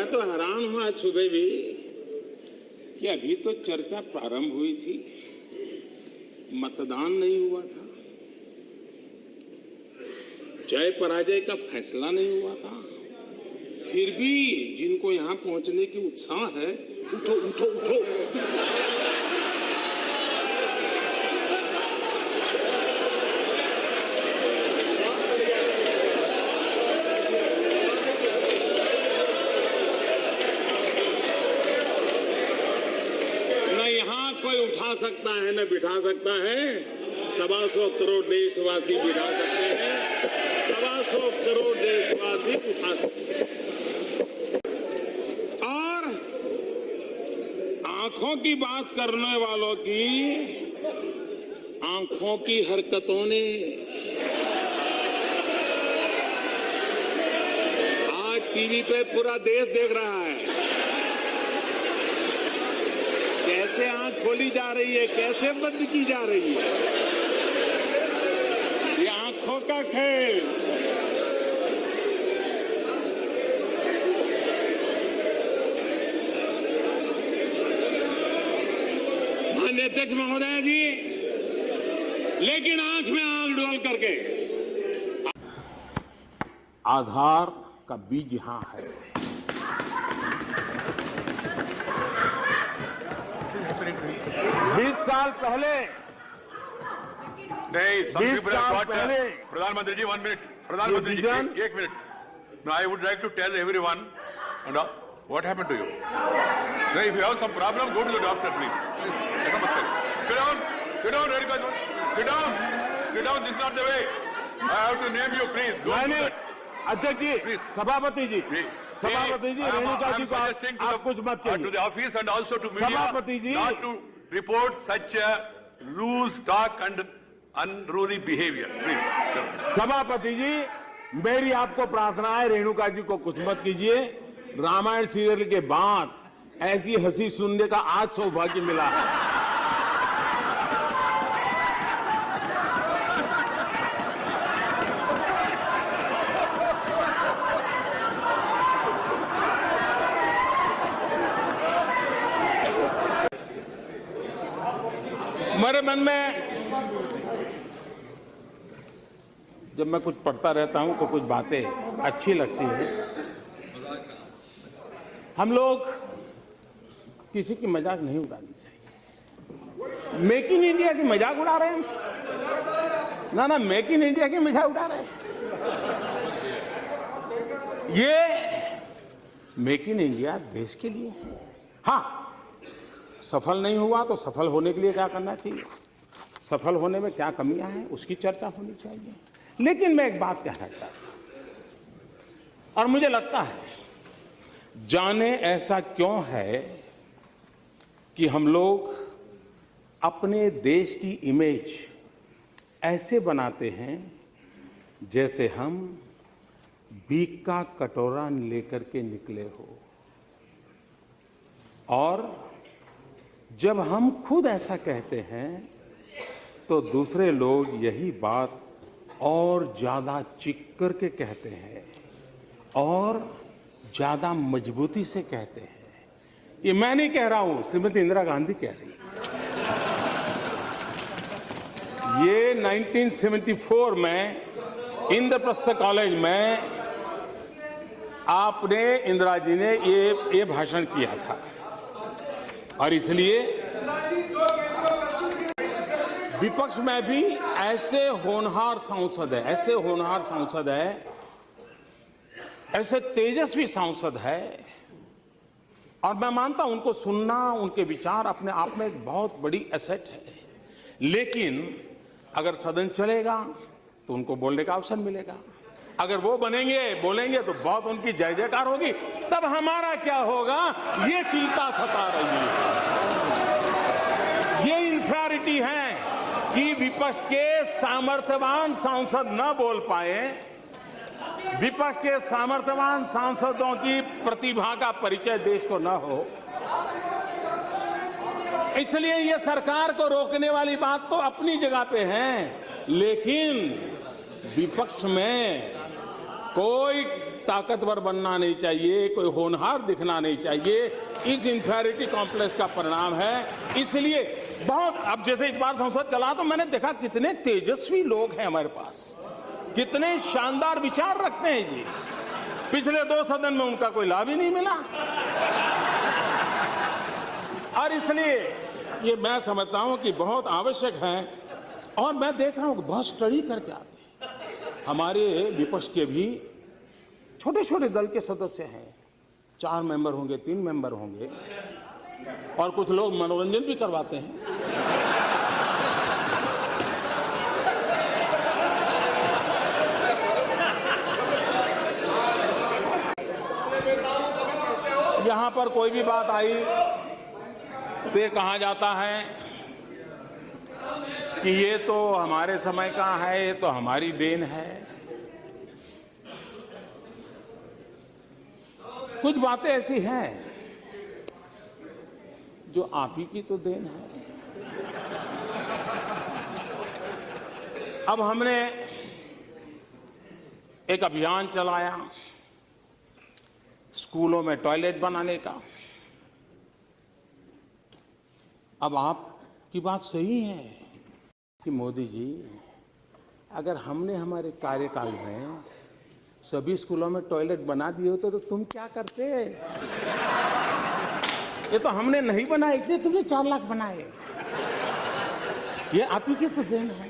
मैं तो हैरान हूं आज सुबह भी कि अभी तो चर्चा प्रारंभ हुई थी, मतदान नहीं हुआ था, जय पराजय का फैसला नहीं हुआ था, फिर भी जिनको यहां पहुंचने की उत्साह है, उठो उठो उठो। उठा सकता है न बिठा सकता है, 125 करोड़ देशवासी बिठा सकते हैं, 125 करोड़ देशवासी उठा सकते हैं। और आंखों की बात करने वालों की आंखों की हरकतों ने आज टीवी पे पूरा देश देख रहा है कैसे आंख खोली जा रही है, कैसे बंद की जा रही है। ये आंखों का खेल। माननीय अध्यक्ष महोदय जी, लेकिन आंख में आंख डोल करके आधार का बीज यहां है। 20 साल पहले नहीं, प्रधानमंत्री जी 1 मिनट, प्रधानमंत्री जी 1 minute. Now I would like to tell everyone, what happened to you? No, if you have some problem, go to the doctor, please. ऐसा मत करो। Sit down, Renuka ji. Sit down. This is not the way. I have to name you, please. Don't do that. अध्यक्ष जी, Please. सभापति जी, रेणुका जी को आप कुछ मत कहिए। To the office and also to media, सभापति जी, not to report such a loose talk and unruly behavior, please. सभापति जी, मेरी आपको प्रार्थना है, रेणुका जी को कुछ मत कीजिए। रामायण सीरियल के बाद ऐसी हंसी सुनने का आज सौभाग्य मिला है। मेरे मन में जब मैं कुछ पढ़ता रहता हूं तो कुछ बातें अच्छी लगती हैं। हम लोग किसी की मजाक नहीं उड़ानी चाहिए। मेक इन इंडिया की मजाक उड़ा रहे हैं ना, मेक इन इंडिया की मजाक उड़ा रहे हैं। ये मेक इन इंडिया देश के लिए है। हाँ, सफल नहीं हुआ तो सफल होने के लिए क्या करना चाहिए, सफल होने में क्या कमियां हैं उसकी चर्चा होनी चाहिए। लेकिन मैं एक बात कहना चाहता हूं, और मुझे लगता है जाने ऐसा क्यों है कि हम लोग अपने देश की इमेज ऐसे बनाते हैं जैसे हम भीख का कटोरा लेकर के निकले हो, और जब हम खुद ऐसा कहते हैं तो दूसरे लोग यही बात और ज्यादा चिक करके कहते हैं और ज्यादा मजबूती से कहते हैं। ये मैं नहीं कह रहा हूं, श्रीमती इंदिरा गांधी कह रही है। ये 1974 में इंद्रप्रस्थ कॉलेज में आपने, इंदिरा जी ने ये भाषण किया था, और इसलिए विपक्ष में भी ऐसे होनहार सांसद है, ऐसे तेजस्वी सांसद है, और मैं मानता हूं उनको सुनना, उनके विचार अपने आप में एक बहुत बड़ी एसेट है। लेकिन अगर सदन चलेगा तो उनको बोलने का अवसर मिलेगा। अगर वो बोलेंगे तो बहुत उनकी जय जयकार होगी, तब हमारा क्या होगा, ये चिंता सता रही है। ये इन्फेरिटी है कि विपक्ष के सामर्थ्यवान सांसद न बोल पाए, विपक्ष के सामर्थ्यवान सांसदों की प्रतिभा का परिचय देश को न हो। इसलिए ये सरकार को रोकने वाली बात तो अपनी जगह पे है, लेकिन विपक्ष में कोई ताकतवर बनना नहीं चाहिए, कोई होनहार दिखना नहीं चाहिए। इस इंफीरियरिटी कॉम्प्लेक्स का परिणाम है। इसलिए बहुत, अब जैसे इस बार संसद चला तो मैंने देखा कितने तेजस्वी लोग हैं हमारे पास, कितने शानदार विचार रखते हैं जी। पिछले 2 सदन में उनका कोई लाभ ही नहीं मिला। और इसलिए ये मैं समझता हूं कि बहुत आवश्यक है। और मैं देख रहा हूं कि बहुत स्टडी करके आते हैं। हमारे विपक्ष के भी छोटे छोटे दल के सदस्य हैं, 4 मेंबर होंगे, 3 मेंबर होंगे, और कुछ लोग मनोरंजन भी करवाते हैं। यहां पर कोई भी बात आई तो ये कहा जाता है कि ये तो हमारे समय का है, ये तो हमारी देन है। कुछ बातें ऐसी हैं जो आप ही की तो देन है। अब हमने एक अभियान चलाया स्कूलों में टॉयलेट बनाने का। अब आपकी बात सही है कि मोदी जी, अगर हमने हमारे कार्यकाल में सभी स्कूलों में टॉयलेट बना दिए होते तो तुम क्या करते? ये तो हमने नहीं बनाए, इसलिए तुमने 4 लाख बनाए। ये आप ही की तो देन है।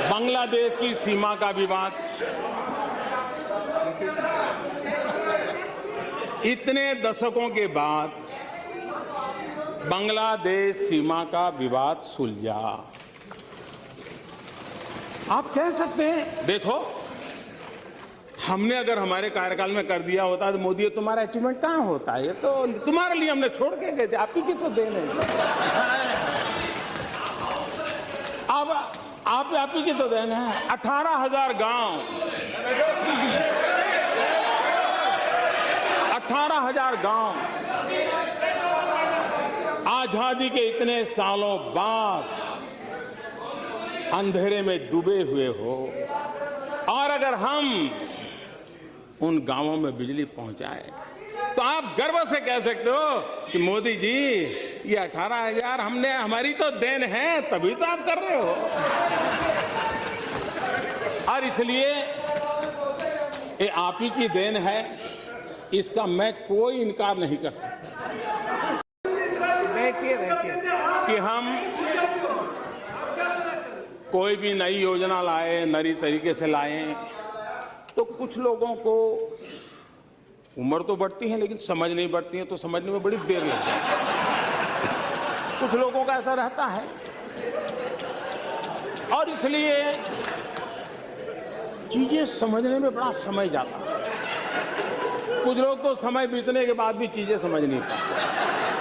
बांग्लादेश की सीमा का विवाद, इतने दशकों के बाद बांग्लादेश सीमा का विवाद सुलझा। आप कह सकते हैं देखो, हमने अगर हमारे कार्यकाल में कर दिया होता तो मोदी तुम्हारा अचीवमेंट कहां होता है? ये तो तुम्हारे लिए हमने छोड़ के गए थे, आप ही की तो देन है। अब आप ही की तो देन है। 18,000 गांव, 18,000 गांव आजादी के इतने सालों बाद अंधेरे में डूबे हुए हो, और अगर हम उन गांवों में बिजली पहुंचाए तो आप गर्व से कह सकते हो कि मोदी जी ये 18,000 हमने, हमारी तो देन है, तभी तो आप कर रहे हो। और इसलिए ये आप ही की देन है, इसका मैं कोई इनकार नहीं कर सकता। बैठिए कि हम कोई भी नई योजना लाए, नई तरीके से लाए, तो कुछ लोगों को उम्र तो बढ़ती है लेकिन समझ नहीं बढ़ती है, तो समझने में बड़ी देर लगती है। कुछ लोगों का ऐसा रहता है, और इसलिए चीजें समझने में बड़ा समय जाता है। कुछ लोग तो समय बीतने के बाद भी चीजें समझ नहीं पाते।